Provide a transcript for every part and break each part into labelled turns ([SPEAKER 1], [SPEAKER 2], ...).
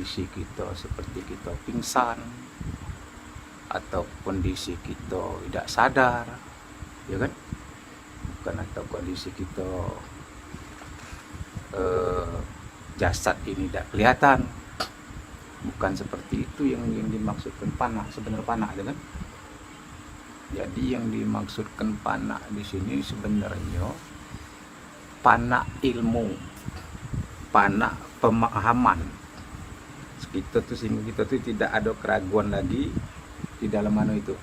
[SPEAKER 1] kondisi kita seperti kita pingsan atau kondisi kita tidak sadar, ya kan? Bukan atau kondisi kita jasad ini tidak kelihatan, bukan seperti itu yang dimaksudkan panah, sebenarnya panah, ya kan? Jadi yang dimaksudkan panah di sini sebenarnya panah ilmu, panah pemahaman. Kita tuh sehingga kita tuh tidak ada keraguan lagi di dalam mana itu.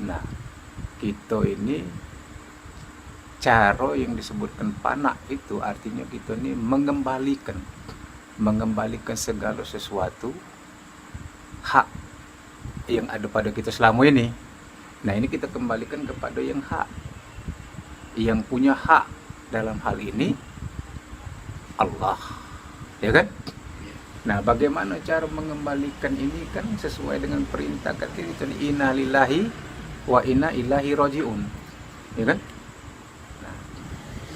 [SPEAKER 1] Nah, kita ini cara yang disebutkan panah itu artinya kita ini mengembalikan segala sesuatu hak yang ada pada kita selama ini. Nah, ini kita kembalikan kepada yang hak, yang punya hak dalam hal ini Allah, ya kan? Nah, bagaimana cara mengembalikan ini kan sesuai dengan perintah kata itu, inna lillahi wa inna ilaihi rajiun, ya kan? Nah,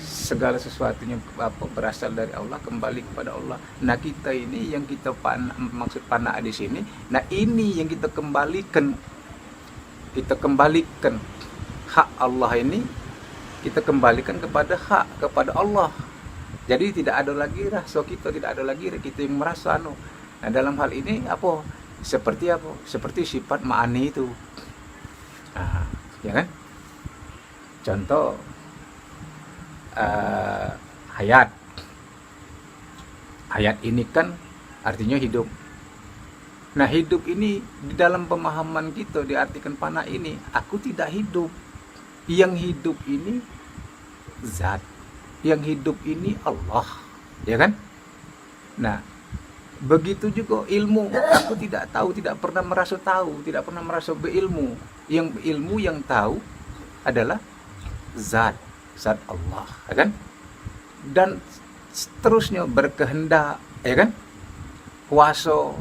[SPEAKER 1] segala sesuatunya berasal dari Allah, kembali kepada Allah. Nah, kita ini yang kita maksud panah di sini. Nah, ini yang kita kembalikan hak Allah ini, kita kembalikan kepada Allah. Jadi tidak ada lagi rasa kita, tidak ada lagi kita yang merasa Nah, dalam hal ini seperti sifat ma'ani itu. Nah, ya kan? Contoh hayat ini kan artinya hidup. Nah, hidup ini di dalam pemahaman kita diartikan panah ini, aku tidak hidup. Yang hidup ini zat, yang hidup ini Allah, ya kan? Nah, begitu juga ilmu, aku tidak tahu, tidak pernah merasa tahu, tidak pernah merasa berilmu. Yang ilmu yang tahu adalah zat Allah, ya kan? Dan seterusnya berkehendak, ya kan? Kuasa,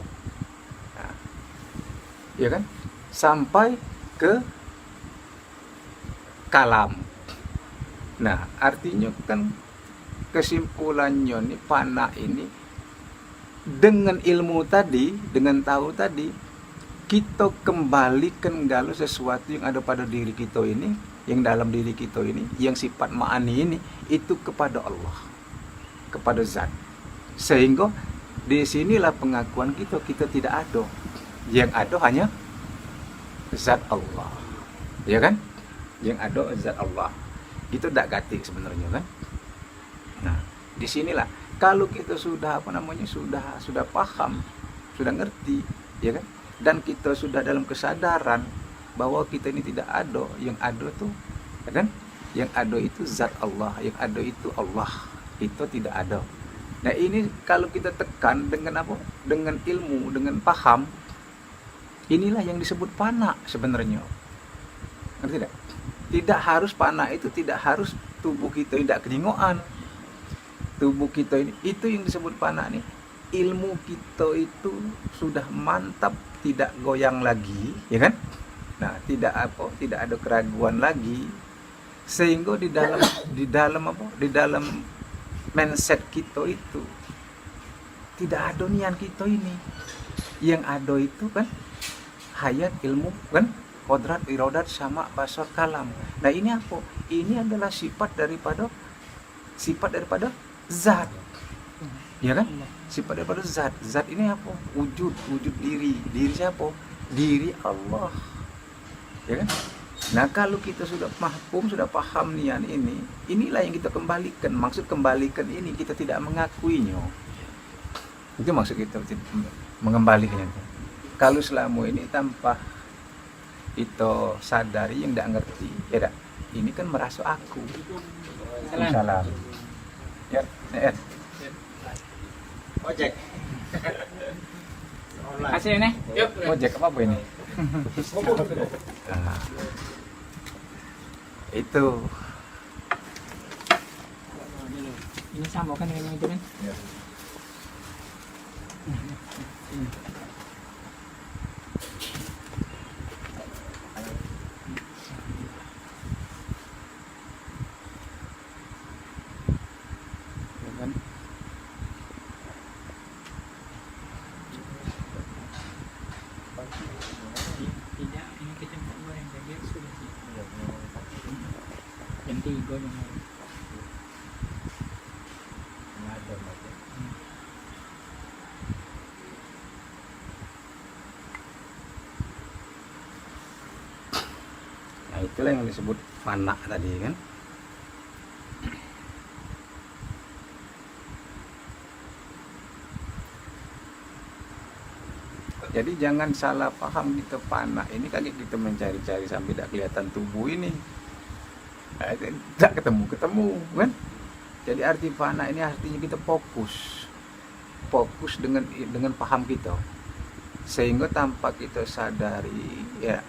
[SPEAKER 1] ya kan? Sampai ke kalam. Nah, artinya kan kesimpulannya nih, panah ini dengan ilmu tadi, dengan tahu tadi, kita kembalikan segala sesuatu yang ada pada diri kita ini, yang dalam diri kita ini, yang sifat ma'ani ini, itu kepada Allah, kepada zat. Sehingga disinilah pengakuan kita tidak ada. Yang ada hanya zat Allah, ya kan? Yang ada zat Allah. Itu tidak gatik sebenarnya kan. Nah, disinilah kalau kita sudah sudah paham, sudah ngerti, ya kan, dan kita sudah dalam kesadaran bahwa kita ini tidak ada, yang ada tuh, ya kan, yang ada itu zat Allah, yang ada itu Allah, itu tidak ada. Nah, ini kalau kita tekan dengan dengan ilmu, dengan paham, inilah yang disebut panah sebenarnya. Ngerti tidak? Tidak harus panah itu, tidak harus tubuh kita tidak kelingoan. Tubuh kita ini, itu yang disebut panah nih. Ilmu kita itu sudah mantap, tidak goyang lagi, ya kan? Nah, tidak ada keraguan lagi. Sehingga di dalam mindset kita itu tidak ada nian kita ini. Yang ada itu kan hayat, ilmu kan, kodrat, irodat, sama basar, kalam. Nah, ini ini adalah sifat daripada zat, ya kan? Sifat daripada zat. Zat ini wujud diri siapa? Diri Allah, ya kan? Nah, kalau kita sudah paham nian ini, inilah yang kita kembalikan. Maksud kembalikan ini, kita tidak mengakuinya. Itu maksud kita mengembalikannya. Kalau selama ini tanpa itu sadari, yang tidak ngerti, ya dah, ini kan merasa aku. Salam. Ya,
[SPEAKER 2] Ojek.
[SPEAKER 3] Hasil ini?
[SPEAKER 1] Ojek apa ini? Nah, itu.
[SPEAKER 3] Ini sama kan dengan yang itu kan?
[SPEAKER 1] Ya.
[SPEAKER 3] Banyak.
[SPEAKER 1] Nah itulah yang disebut fana tadi kan. Jadi jangan salah paham kita fana ini kaget kita mencari-cari sampai tidak kelihatan tubuh ini. Tidak ketemu kan. Jadi arti fana ini artinya kita fokus dengan paham kita, sehingga tanpa kita sadari ya,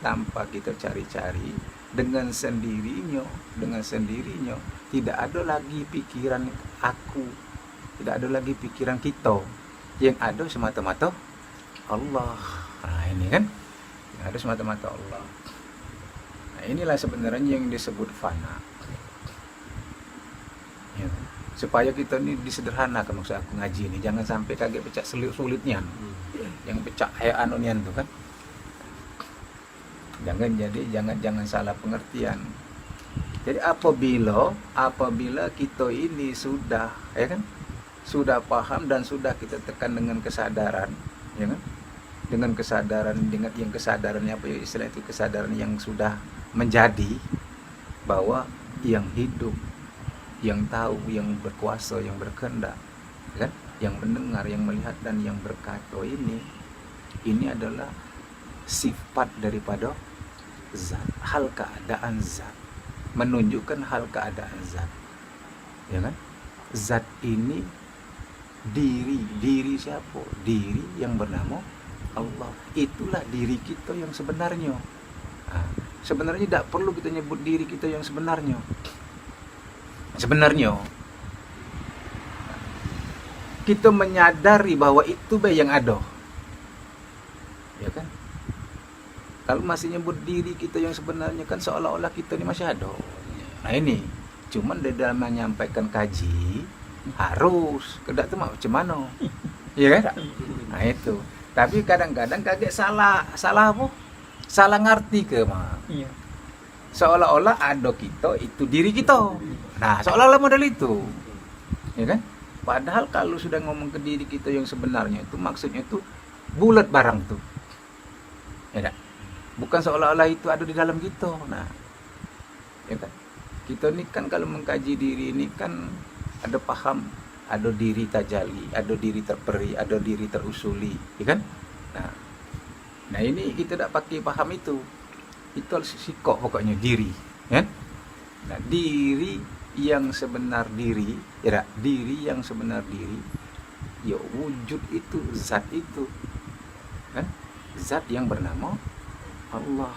[SPEAKER 1] tanpa kita cari-cari, dengan sendirinya tidak ada lagi pikiran aku, tidak ada lagi pikiran kita, yang ada semata-mata Allah. Nah ini kan, yang ada semata-mata Allah. Nah inilah sebenarnya yang disebut fana ya, supaya kita ini disederhanakan. Maksud aku ngaji ini jangan sampai kaget pecah sulitnya, yang pecah anonian tuh kan. Jangan salah pengertian. Jadi apabila kita ini sudah ya kan, sudah paham dan sudah kita tekan dengan kesadaran ya kan, dengan yang kesadarannya apa ya istilah itu, kesadaran yang sudah menjadi bahwa yang hidup, yang tahu, yang berkuasa, yang berkehendak kan, yang mendengar, yang melihat dan yang berkata ini adalah sifat daripada zat, hal keadaan zat, menunjukkan hal keadaan zat ya kan. Zat ini diri siapa? Diri yang bernama Allah. Itulah diri kita yang sebenarnya. Nah, sebenarnya tidak perlu kita nyebut diri kita yang sebenarnya. Sebenarnya kita menyadari bahwa itu yang ada ya kan. Kalau masih nyebut diri kita yang sebenarnya kan seolah-olah kita ini masih ada. Nah ini cuman di dalam menyampaikan kaji harus kedak tuh macam mana ya kan. Nah itu tapi kadang-kadang kaget salah apa, salah ngerti ke mah
[SPEAKER 3] Iya.
[SPEAKER 1] seolah-olah ada kita itu diri kita. Nah seolah-olah model itu ya kan. Padahal kalau sudah ngomong ke diri kita yang sebenarnya itu maksudnya itu bulat barang tuh ya kan? Bukan seolah-olah itu ada di dalam kita. Nah ya kan, kita ini kan kalau mengkaji diri ini kan ada paham, ada diri tajali, ada diri terperi, ada diri terusuli ya kan. Nah ini kita tidak pakai paham itu harus sikok pokoknya diri ya. Nah diri yang sebenar diri ya, diri yang sebenar diri ya, wujud itu, zat itu kan, zat yang bernama Allah.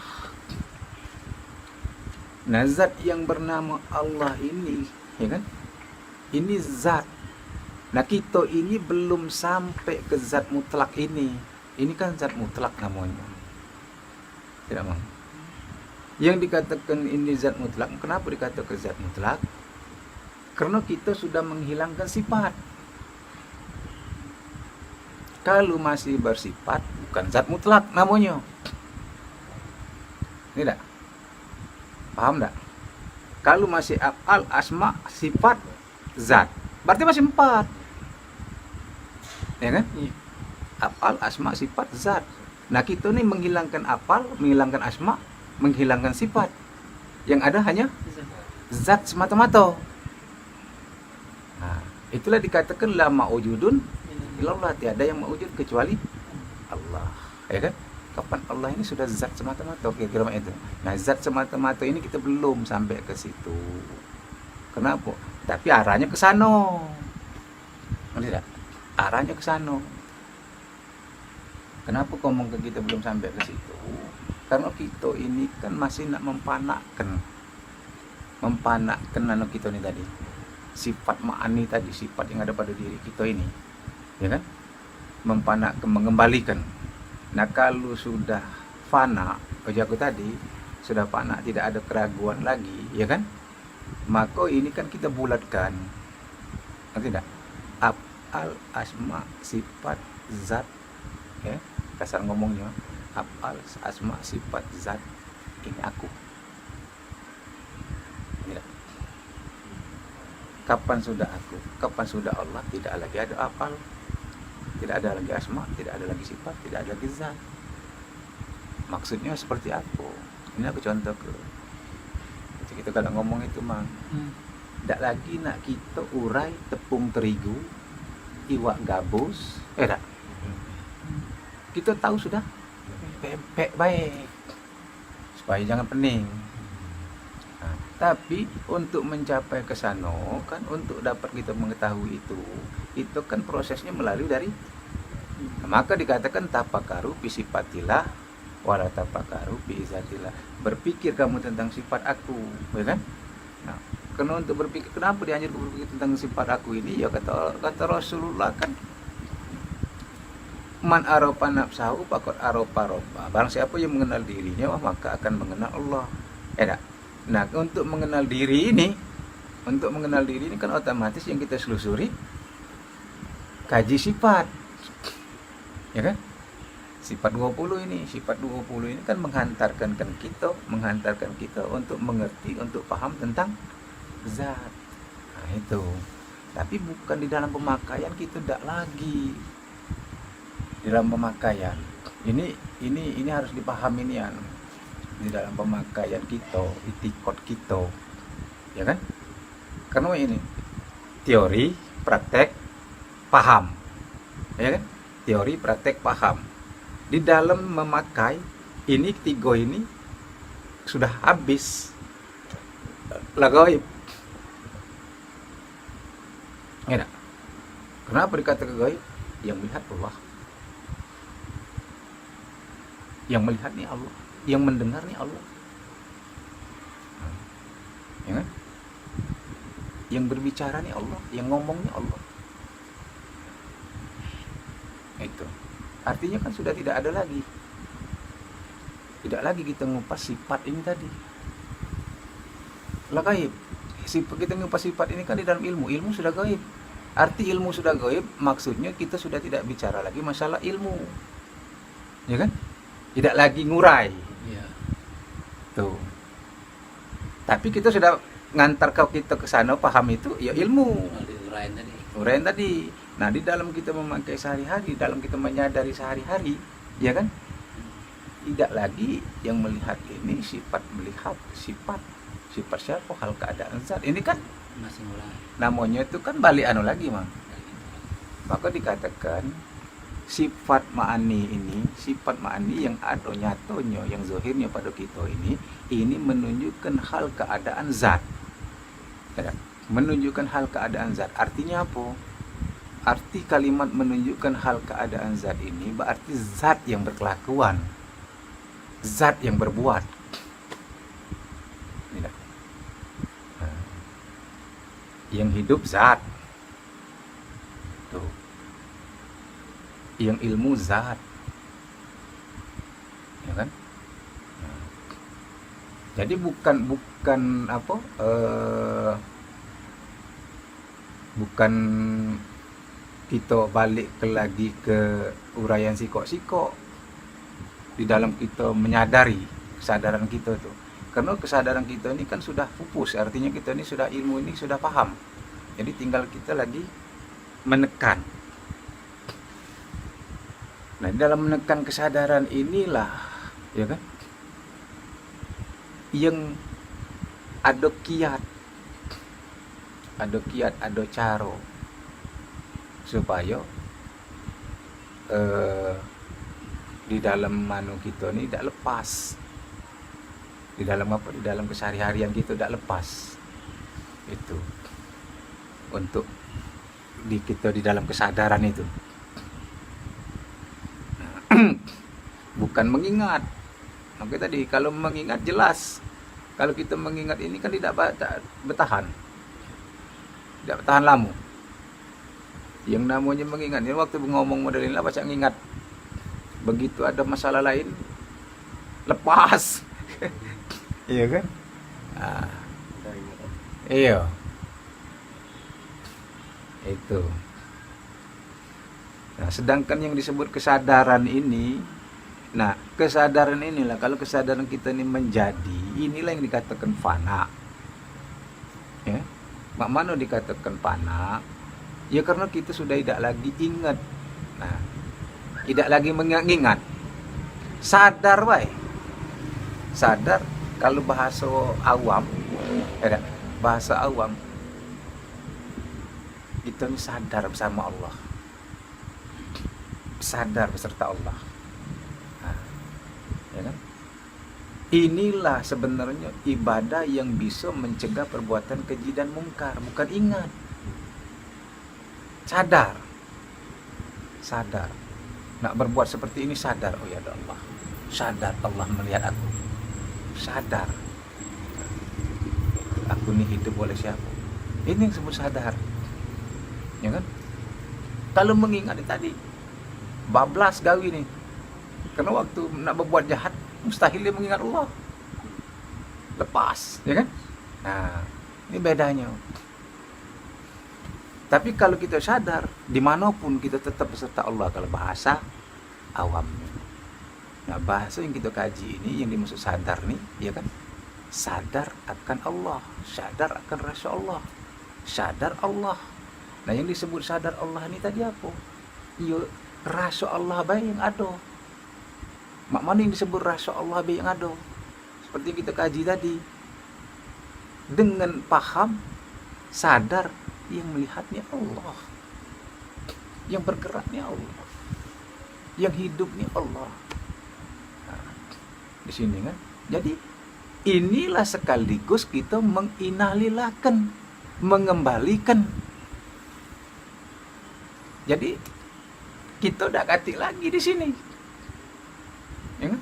[SPEAKER 1] Nah zat yang bernama Allah ini ya kan, ini zat. Nah kita ini belum sampai ke zat mutlak ini kan zat mutlak namanya tidak mau. Yang dikatakan ini zat mutlak, kenapa dikatakan zat mutlak? Karena kita sudah menghilangkan sifat. Kalau masih bersifat bukan zat mutlak namanya. Tidak? Paham tak? Kalau masih af'al, asma, sifat, zat, berarti masih 4 ya kan?
[SPEAKER 3] Iya.
[SPEAKER 1] Af'al, asma, sifat, zat. Nah kita ini menghilangkan af'al, menghilangkan asma, menghilangkan sifat. Yang ada hanya zat semata-mata. Nah itulah dikatakan la ma'ujudun illallah, tiada yang mewujud kecuali Allah ya kan. Kapan Allah ini sudah zat semata-mata kira-kira itu. Nah zat semata-mata ini kita belum sampai ke situ. Kenapa? Tapi arahnya ke sana. Tidak? Arahnya ke sana. Kenapa kau ngomong ke kita belum sampai ke situ? Karena kita ini kan masih nak mempanakkan anu kita ini tadi. Sifat ma'ani tadi, sifat yang ada pada diri kita ini. Ya kan? Mempanakkan, mengembalikan. Nah kalau sudah fana, aku tadi sudah fana, tidak ada keraguan lagi, ya kan? Maka ini kan kita bulatkan, tidak? Af'al, asma, sifat, zat, ya kasar ngomongnya. Af'al, asma, sifat, zat, ini aku. Tidak? Kapan sudah aku, kapan sudah Allah, tidak lagi ada apal, tidak ada lagi asma, tidak ada lagi sifat, tidak ada lagi zat. Maksudnya seperti apa? Ini aku contoh ke. Kita kadang ngomong itu mang, tidak lagi nak kita urai tepung terigu, iwak gabus, tak? Kita tahu sudah, pepek baik, supaya jangan pening. Nah, tapi untuk mencapai ke sana kan, untuk dapat kita mengetahui itu kan prosesnya melalui dari, maka dikatakan tapakaru bisifatilah wala tapakaru biizatillah. Berpikir kamu tentang sifat aku, ya kan? Nah, karena untuk berpikir, kenapa dianjurkan berpikir tentang sifat aku ini? Ya kata Rasulullah kan, man aropa nafsahu faqad aropa robba. Barang siapa yang mengenal dirinya, maka akan mengenal Allah. Tak? Nah, untuk mengenal diri ini kan otomatis yang kita selusuri kaji sifat. Ya kan? Sifat 20 ini kan menghantarkan kita untuk mengerti, untuk paham tentang zat. Nah, itu. Tapi bukan di dalam pemakaian kita, tidak lagi. Di dalam pemakaian. Ini harus dipahami nih ya. Di dalam pemakaian kita, itikot kita, ya kan? Karena ini teori, praktek, paham, ya kan? Teori, praktek, paham. Di dalam memakai ini tiga ini sudah habis lah gaib. Ya, kenapa dikatakan gaib? Yang melihat Allah, yang melihat nih Allah, yang mendengar nih Allah, ya kan? Yang berbicara nih Allah, yang ngomongnya Allah. Itu artinya kan sudah tidak ada lagi, kita ngupas sifat ini tadi lah gaib. Kita ngupas sifat ini kan di dalam ilmu sudah gaib. Arti ilmu sudah gaib, maksudnya kita sudah tidak bicara lagi masalah ilmu, ya kan? Tidak lagi ngurai.
[SPEAKER 2] Iya.
[SPEAKER 1] Tuh. Tapi kita sudah ngantar kita ke sana, paham itu ya ilmu. Uraian tadi. Nah, di dalam kita memakai sehari-hari, dalam kita menyadari sehari-hari, ya kan? Tidak lagi yang melihat ini sifat melihat, sifat siapa, hal keadaan zat. Ini kan
[SPEAKER 2] Masih mulai.
[SPEAKER 1] namanya itu kan balik lagi, Mang. Maka dikatakan sifat ma'ani yang ada nyatonya, yang zahirnya pada kita ini menunjukkan hal keadaan zat. Menunjukkan hal keadaan zat. Artinya apa? Arti kalimat menunjukkan hal keadaan zat ini berarti zat yang berkelakuan, zat yang berbuat. Yang hidup zat. Tuh. Yang ilmu zat. Ya kan? Jadi bukan apa? Bukan kita balik lagi ke uraian sikok-sikok di dalam kita menyadari kesadaran kita tuh. Karena kesadaran kita ini kan sudah pupus, artinya kita ini sudah ilmu ini sudah paham. Jadi tinggal kita lagi menekan. Nah, dalam menekan kesadaran inilah, ya kan, yang ada kiat, ada caro supaya di dalam manu kita ini tidak lepas, di dalam apa, di dalam keseharian kita tidak lepas itu, untuk kita di dalam kesadaran itu. Bukan mengingat. Oke, tadi kalau mengingat jelas, kalau kita mengingat ini kan tidak bertahan lama. Yang namanya mengingat ini waktu ngomong model ini lah, baca ngingat. Begitu ada masalah lain, lepas. Iya kan? Iya. Itu. Nah, sedangkan yang disebut kesadaran ini, nah kesadaran inilah, kalau kesadaran kita ini menjadi, inilah yang dikatakan fana. Ya. mak mana dikatakan fana? Ya karena kita sudah tidak lagi ingat. Nah, tidak lagi mengingat. Sadar baik. Sadar kalau bahasa awam, bahasa awam, kita ini sadar bersama Allah. Sadar beserta Allah. Nah, ya kan? Inilah sebenarnya ibadah yang bisa mencegah perbuatan keji dan mungkar, bukan ingat. Sadar. Sadar. Nak berbuat seperti ini sadar, oh ya Allah. Sadar Allah melihat aku. Sadar. Aku ini hidup oleh siapa? Ini yang disebut sadar. Ya kan? Kalau mengingat tadi bablas gawi nih. Karena waktu nak berbuat jahat mustahil dia mengingat Allah. Lepas, ya kan? Nah, ini bedanya. Tapi kalau kita sadar, dimanapun kita tetap beserta Allah kalau bahasa awamnya. Nah, bahasa yang kita kaji ini, yang dimaksud sadar nih, ya kan? Sadar akan Allah, sadar akan rasa Allah, sadar Allah. Nah, yang disebut sadar Allah ini tadi apa? Ya, rasa Allah baik yang ada. Mak mana yang disebut rasa Allah baik yang ada? Seperti yang kita kaji tadi. Dengan paham, sadar, yang melihatnya Allah, yang bergeraknya Allah, yang hidupnya Allah. Nah, di sini kan. Jadi inilah sekaligus kita menginalilakan, mengembalikan. Jadi kita udah katik lagi di sini, ya kan?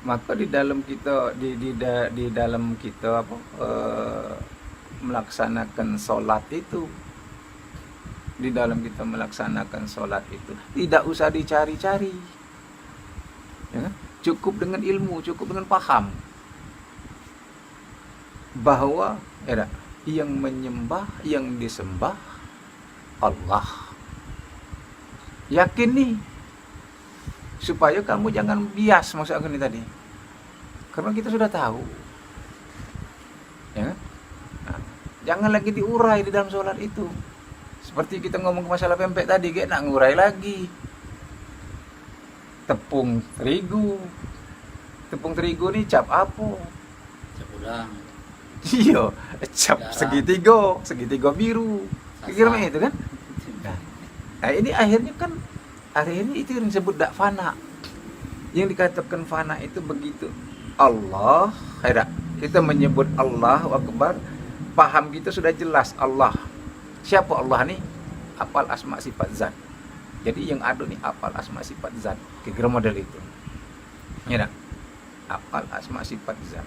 [SPEAKER 1] Maka di dalam kita di dalam kita melaksanakan sholat itu, di dalam kita melaksanakan sholat itu tidak usah dicari-cari, ya kan? Cukup dengan ilmu, cukup dengan paham bahwa yang menyembah, yang disembah Allah. Yakin nih, supaya kamu jangan bias maksud aku ini tadi, karena kita sudah tahu, ya kan? Jangan lagi diurai di dalam sholat itu. Seperti kita ngomong ke masalah pempek tadi, kayak nak ngurai lagi. Tepung terigu. Tepung terigu nih cap apa?
[SPEAKER 2] Cap udang.
[SPEAKER 1] Iya, cap segitiga biru. Kira-kira itu kan? Nah, ini akhirnya kan, hari ini itu yang disebut dak fana. Yang dikatakan fana itu begitu. Allah, kita menyebut Allah Akbar. Paham kita sudah jelas Allah. Siapa Allah nih? Apal asma sifat zat. Jadi yang ada nih apal asma sifat zat. Kira-kira model itu. Ya tak? Apal asma sifat zat.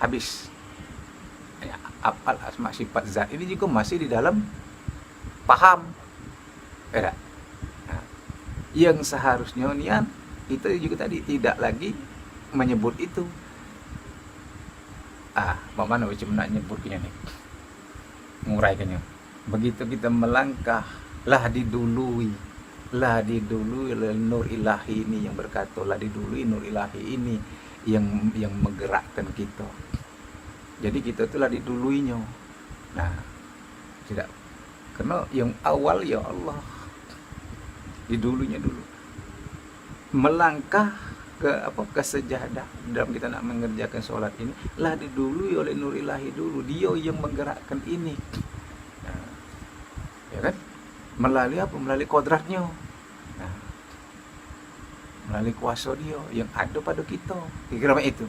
[SPEAKER 1] Habis. Ya, apal asma sifat zat ini juga masih di dalam paham. Ya tak? Nah, yang seharusnya nian itu juga tadi tidak lagi menyebut itu. Mana macam nak nyebutnya nih, nguraikannya. Begitu kita melangkah, lah didului oleh nur ilahi ini yang berkata, lah didului nur ilahi ini yang menggerakkan kita. Jadi kita itulah diduluinya. Nah, tidak, karena yang awal ya Allah, didulunya dulu. Melangkah ke sejadah dalam kita nak mengerjakan sholat ini, lah didului oleh nur ilahi dulu, dia yang menggerakkan ini. Nah, ya kan? Melalui apa? Melalui kodratnya. Nah, melalui kuasa dia yang ada pada kita. Kira-kira itu.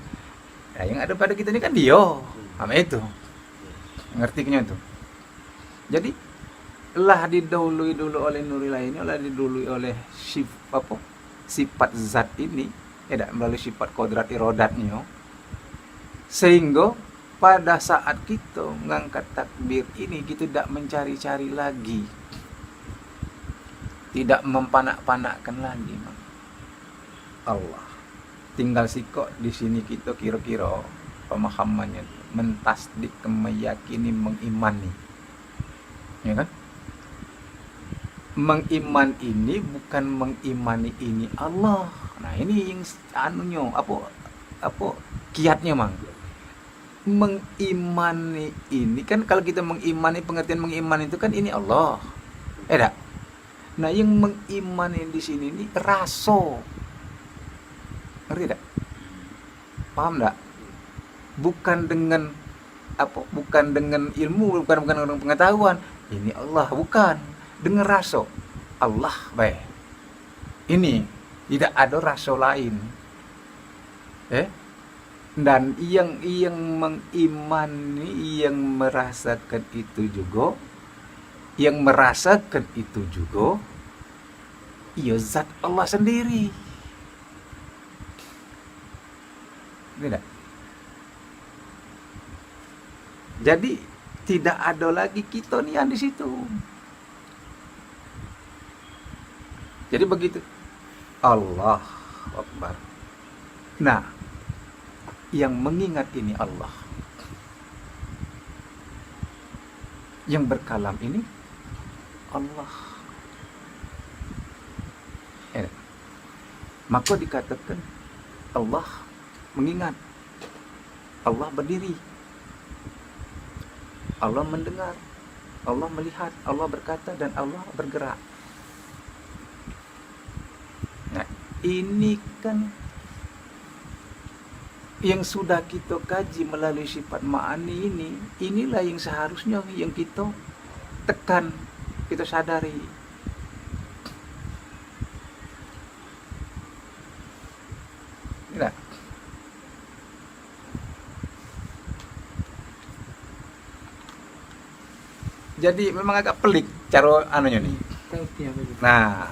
[SPEAKER 1] Nah, yang ada pada kita ini kan dia. Sama itu. Ngerti itu. Jadi lah didului dulu oleh nur ilahi ini, lah didului oleh sifat zat ini. Melalui sifat kodrat irodatnya, sehingga pada saat kita mengangkat takbir ini kita tidak mencari-cari lagi, tidak mempanak-panakkan lagi Allah. Tinggal sikok di sini kita kira-kira pemahamannya mentasdik, meyakini, mengimani, ya kan? Mengiman ini bukan mengimani ini Allah. Nah, ini yang anunya apa kiatnya mang. Mengimani ini kan, kalau kita mengimani, pengertian mengiman itu kan ini Allah. Tak? Nah, yang mengimani di sini ini raso. Ngerti tak? Paham tak? Bukan dengan apa? Bukan dengan ilmu, bukan dengan pengetahuan. Ini Allah, bukan. Dengan raso. Allah baik. Ini tidak ada raso lain. Dan yang mengimani, yang merasakan itu juga, ya zat Allah sendiri. Tidak. Jadi tidak ada lagi kita nih yang di situ. Jadi begitu. Allah Akbar. Nah, yang mengingat ini Allah. Yang berkalam ini Allah. Maka dikatakan Allah mengingat. Allah berdiri. Allah mendengar. Allah melihat. Allah berkata dan Allah bergerak. Nah, ini kan yang sudah kita kaji melalui sifat ma'ani ini, inilah yang seharusnya yang kita tekan, kita sadari. Tidak. Jadi memang agak pelik cara anunya nih. Nah,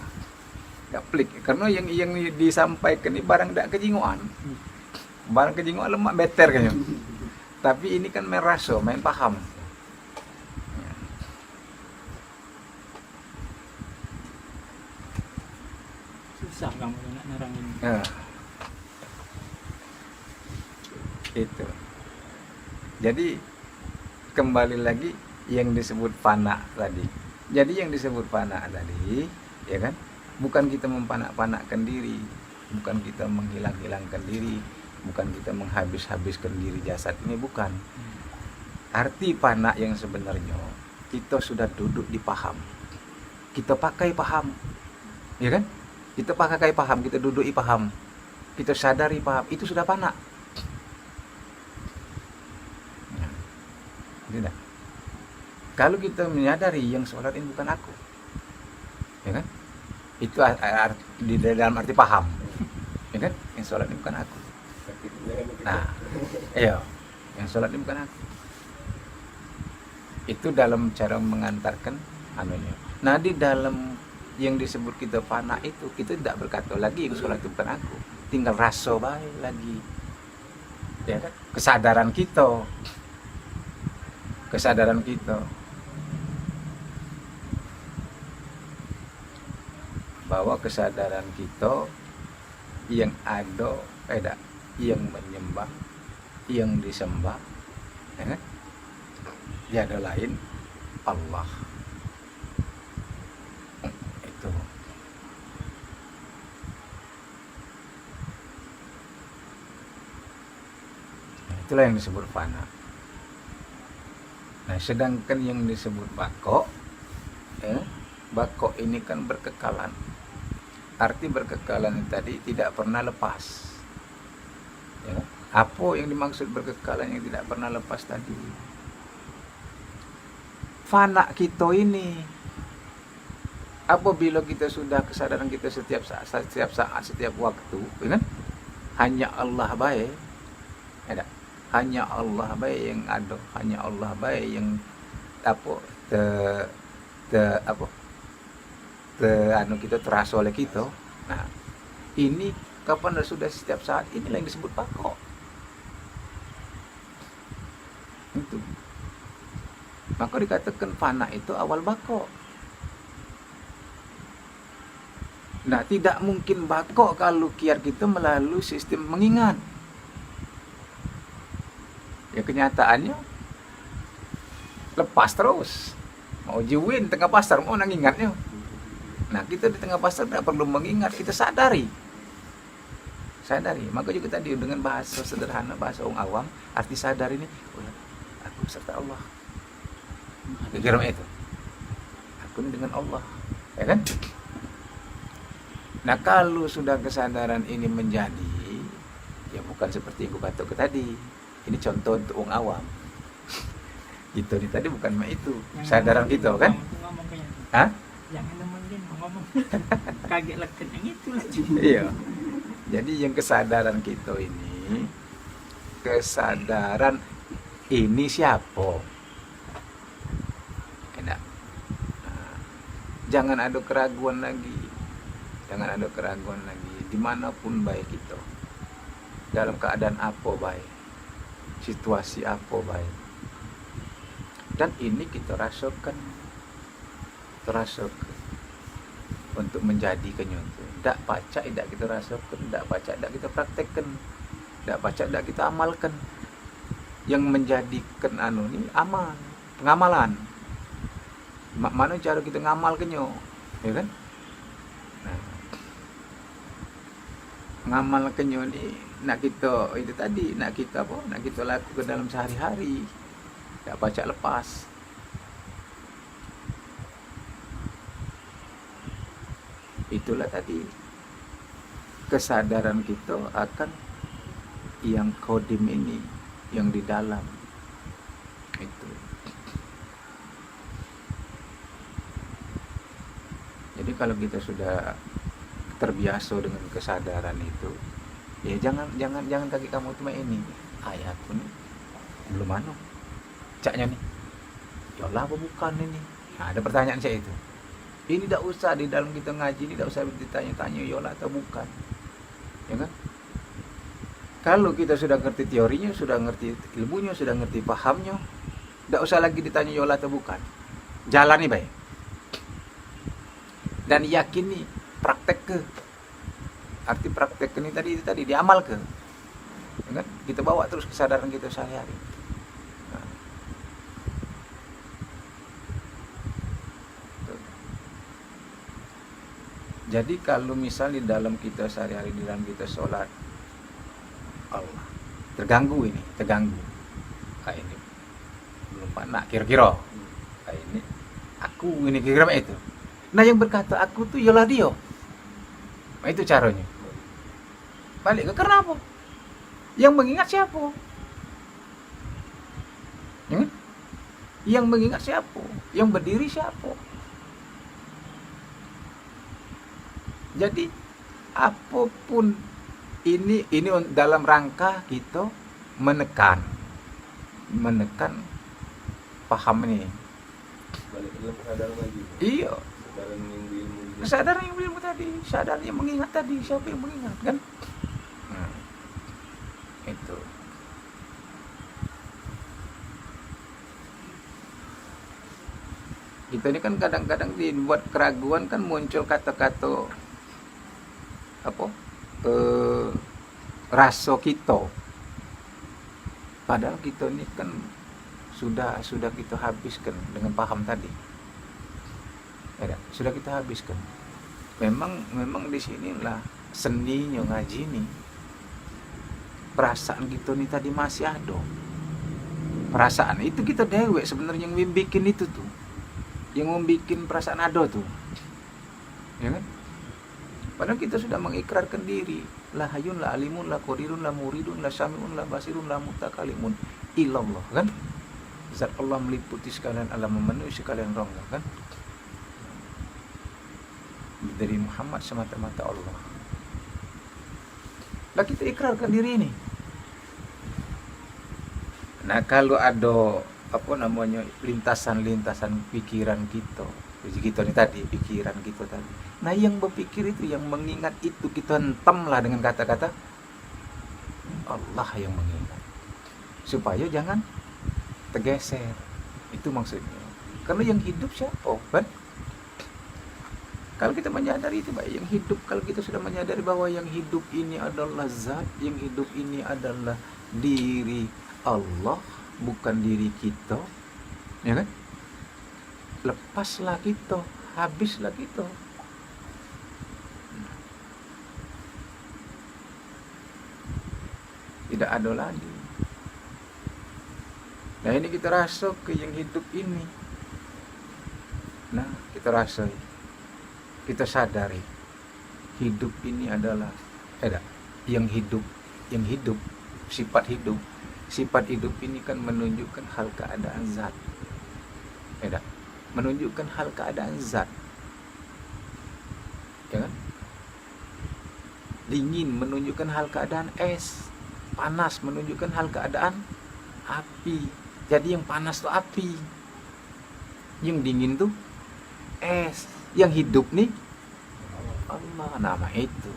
[SPEAKER 1] agak pelik karena yang disampaikan ini barang tidak kejingoan. Barang kejingoan lemak beter kayaknya. Tapi ini kan main raso, main paham.
[SPEAKER 3] Susah kamu nak nerangin.
[SPEAKER 1] Itu. Jadi kembali lagi yang disebut fana tadi. Jadi yang disebut fana tadi, ya kan? Bukan kita mempanak-panakkan diri, bukan kita menghilang-hilangkan diri, bukan kita menghabis-habiskan diri jasad ini, bukan. Arti fana yang sebenarnya kita sudah duduk di paham. Kita pakai paham. Ya kan? Kita pakai paham, kita duduk di paham. Kita sadari paham, itu sudah fana. Tidak. Kalau kita menyadari yang sholat ini bukan aku, ya kan? Itu di dalam arti paham, ya kan? Yang sholat ini bukan aku. Nah, yang sholat ini bukan aku. Itu dalam cara mengantarkan anunya. Nah, di dalam yang disebut kita fana itu, kita tidak berkata lagi yang sholat itu bukan aku. Tinggal raso baik lagi, ya kan? Kesadaran kita. Bahwa kesadaran kita yang ada, yang menyembah, yang disembah, ya kan? Tiada lain Allah. Itu. Nah, itulah yang disebut fana. Nah, sedangkan yang disebut bako, bako ini kan berkekalan. Arti berkekalan tadi tidak pernah lepas. Ya. Apa yang dimaksud berkekalan yang tidak pernah lepas tadi? Fana kita ini, apabila kita sudah kesadaran kita setiap saat, setiap waktu, ya kan? Hanya Allah baik, ada. Hanya Allah baik yang ada, hanya Allah baik yang kita terasa oleh kita. Nah, ini kapan sudah setiap saat, inilah yang disebut bako. Itu. Maka dikatakan fana itu awal bako. Nah, tidak mungkin bako kalau kiat kita melalui sistem mengingat. Ya, kenyataannya lepas terus. Mau jiwin tengah pasar, mau ngingatnya. Nah, kita di tengah pasar tidak perlu mengingat, kita sadari. sadari. Maka juga tadi dengan bahasa sederhana, bahasa orang awam, arti sadar ini, oh ya, aku serta Allah. Kira itu. Aku ini dengan Allah, ya kan? Nah kalau sudah kesadaran ini menjadi, ya bukan seperti yang kata tadi. Ini contoh untuk orang awam. Itu nih tadi bukan itu, sadaran gitu kan?
[SPEAKER 3] Ngomong kayak itu.
[SPEAKER 1] Hah?
[SPEAKER 3] Jangan nemenin ngomong. Kaget lagi yang itu lah.
[SPEAKER 1] Iya. Jadi yang kesadaran kita ini, kesadaran ini siapa? Enak. Nah, jangan ada keraguan lagi. Jangan ada keraguan lagi. Dimanapun baik kita, dalam keadaan apa baik, situasi apa baik. Dan ini kita rasakan, untuk menjadi kenyata. Tak pacak, tidak kita rasakan, tak pacak, tidak kita praktekkan, tak pacak, tidak kita amalkan. Yang menjadikan ini amal, pengamalan. Mana cara kita ngamal kenyo, ya kan? Nah, ngamal kenyo ni nak kita itu tadi, nak kita apa? Nak kita lakukan dalam sehari-hari. Tak pacak lepas. Itulah tadi kesadaran kita akan yang kodim ini, yang di dalam itu. Jadi kalau kita sudah terbiasa dengan kesadaran itu, ya jangan kaki kamu cuma ini. Ayahku nih belum caknya nih. Ya Allah, apa bukan ini? Nah, ada pertanyaan saya itu. Ini tidak usah di dalam kita ngaji, ini tidak usah ditanya-tanya yola atau bukan, ya kan? Kalau kita sudah ngerti teorinya, sudah ngerti ilmunya, sudah ngerti pahamnya, tidak usah lagi ditanya yola atau bukan. Jalani baik. Dan yakini, praktek ke. Arti praktek ini tadi diamal ke, ya kan? Kita bawa terus kesadaran kita sehari-hari. Jadi kalau misal di dalam kita sehari-hari, di dalam kita sholat, Allah terganggu, kayak ini belum panak kira-kira, kayak ini aku ini kira-kira itu. Nah yang berkata aku tuh ialah dia. Nah itu caranya. Balik ke karena apa? Yang mengingat siapa? Yang mengingat siapa? Yang berdiri siapa? Jadi apapun ini dalam rangka kita menekan paham ini.
[SPEAKER 2] Balik ke dalam kesadaran lagi.
[SPEAKER 1] Iya.
[SPEAKER 2] Kesadaran yang ilmu.
[SPEAKER 1] Kesadaran yang ilmu tadi, kesadaran yang mengingat tadi, siapa yang mengingat kan? Itu. Kita ini kan kadang-kadang dibuat keraguan kan, muncul kata-kata apa? Rasa kita. Padahal kita ini kan sudah kita habiskan dengan paham tadi. Ya, sudah kita habiskan. Memang di sinilah seninya ngaji nih. Perasaan kita ini tadi masih ada. Perasaan itu kita dewek sebenarnya yang bikin itu tuh. Yang membuat perasaan ada tuh, ya kan? Padahal kita sudah mengikrarkan diri, la hayyun, la alimun, la qadirun, la muridun, la samiun, la basirun, la mutakalimun, illallah, kan? Zat Allah meliputi sekalian alam, memenuhi sekalian rongga, kan? Dari Muhammad semata-mata Allah. Lah kita ikrarkan diri ini. Nah kalau ada lintasan pikiran kita ini tadi, pikiran kita tadi. Nah yang berpikir itu, yang mengingat itu, kita hentamlah dengan kata-kata Allah yang mengingat, supaya jangan tergeser. Itu maksudnya. Karena yang hidup siapa, kan? Kalau kita menyadari itu baik, yang hidup, kalau kita sudah menyadari bahwa yang hidup ini adalah zat, yang hidup ini adalah diri Allah, bukan diri kita, ya kan? Lepaslah kita, habislah kita. tidak ada lagi. Nah ini kita rasa ke yang hidup ini. Nah kita rasai, kita sadari hidup ini adalah yang hidup, sifat hidup ini kan menunjukkan hal keadaan zat, menunjukkan hal keadaan zat, ya kan? Dingin menunjukkan hal keadaan es, panas menunjukkan hal keadaan api. Jadi yang panas tuh api, yang dingin tuh es, yang hidup nih Allah nama itu.